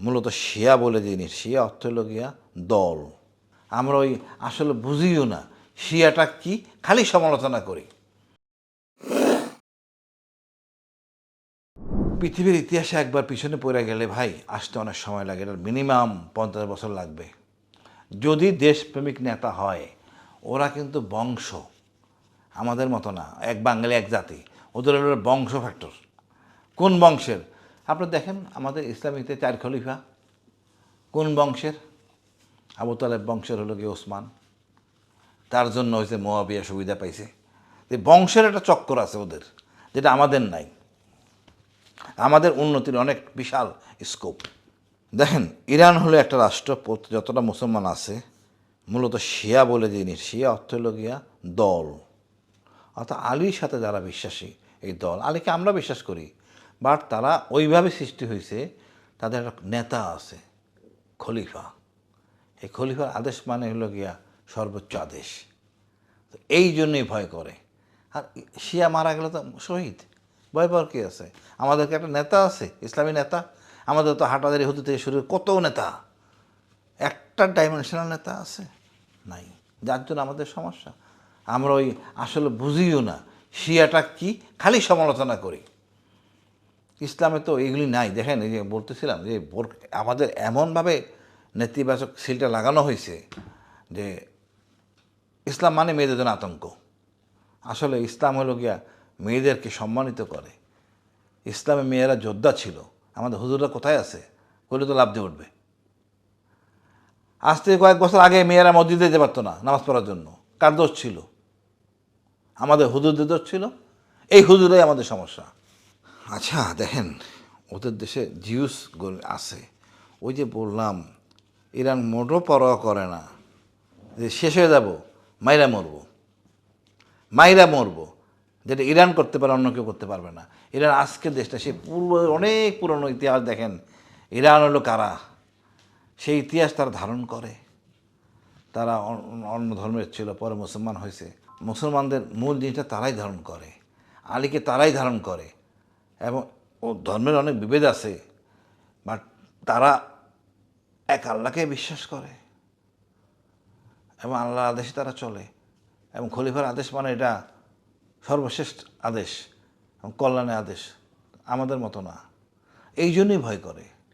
মূলত শিয়া বলে জিনিস, শিয়া অর্থ হলো গিয়া দল। আমরা ওই আসলে বুঝিও না শিয়াটা কি, খালি সমালোচনা করি। পৃথিবীর ইতিহাসে একবার পিছনে পড়ে গেলে ভাই আসতে অনেক সময় লাগে, এটার মিনিমাম 50 বছর লাগবে। যদি দেশপ্রেমিক নেতা হয়, ওরা কিন্তু বংশ আমাদের মতো না, এক বাঙালি এক জাতি, ওদের হলো বংশ ফ্যাক্টর। কোন বংশের? আপনি দেখেন আমাদের ইসলামীতে 4 খলিফা কোন বংশের? আবু তালেব বংশের হলো গিয়ে ওসমান, তার জন্য হয়েছে মুয়াবিয়া সুবিধা পাইছে। এই বংশের একটা চক্কর আছে ওদের, যেটা আমাদের নাই। আমাদের উন্নতির অনেক বিশাল স্কোপ। দেখেন ইরান হলো একটা রাষ্ট্র, যতটা মুসলমান আছে মূলত শিয়া বলে জিনিস, শিয়া অর্থ হলো গিয়া দল। অর্থাৎ আলীর সাথে যারা বিশ্বাসী, এই দল, আলীকে আমরা বিশ্বাস করি, বাট তারা ওইভাবে সৃষ্টি হয়েছে, তাদের একটা নেতা আছে খলিফা। এই খলিফার আদেশ মানে হলো গিয়া সর্বোচ্চ আদেশ। এই জন্যই ভয় করে। আর শিয়া মারা গেলে তো শহীদ, ভয় পাওয়ার কী আছে? আমাদেরকে একটা নেতা আছে, ইসলামী নেতা। আমাদের তো হাটাদারি হতে থেকে শুরু কত নেতা, একটা ডাইমেনশনাল নেতা আছে নাই, যার জন্য আমাদের সমস্যা। আমরা ওই আসলে বুঝিও না শিয়াটা কি, খালি সমালোচনা করি। ইসলামে তো এগুলি নাই। দেখেন এই যে বলতেছিলাম যে আমাদের এমনভাবে নেতিবাচক সিলটা লাগানো হয়েছে যে ইসলাম মানে মেয়েদের জন্য আতঙ্ক। আসলে ইসলাম হলো গিয়া মেয়েদেরকে সম্মানিত করে। ইসলামে মেয়েরা যোদ্ধা ছিল। আমাদের হুজুররা কোথায় আছে? করলে তো লাভ দিয়ে উঠবে। আজ থেকে কয়েক বছর আগে মেয়েরা মসজিদে যেতে পারতো না নামাজ পড়ার জন্য। কার দোষ ছিল? আমাদের হুজুরদের দোষ ছিল। এই হুজুরাই আমাদের সমস্যা। আচ্ছা দেখেন, ওদের দেশে জিউস আছে। ওই যে বললাম ইরান মোটো পরোয়া করে না যে শেষ হয়ে যাব, মাইরা মরবো, মাইরা মরবো। যেটা ইরান করতে পারে অন্য কেউ করতে পারবে না। ইরান আজকের দেশটা, সে অনেক পুরনো ইতিহাস দেখেন। ইরান হলো কারা, সেই ইতিহাস তারা ধারণ করে। তারা অন্য ধর্মের ছিল, পরে মুসলমান হয়েছে। মুসলমানদের মূল জিনিসটা তারাই ধারণ করে, আলীকে তারাই ধারণ করে। এবং ও ধর্মের অনেক বিভেদ আছে, বাট তারা এক আল্লাহকে বিশ্বাস করে এবং আল্লাহর আদেশে তারা চলে। এবং খলিফার আদেশ মানে এটা সর্বশ্রেষ্ঠ আদেশ এবং কল্যাণের আদেশ, আমাদের মতো না। এই জন্যই ভয় করে।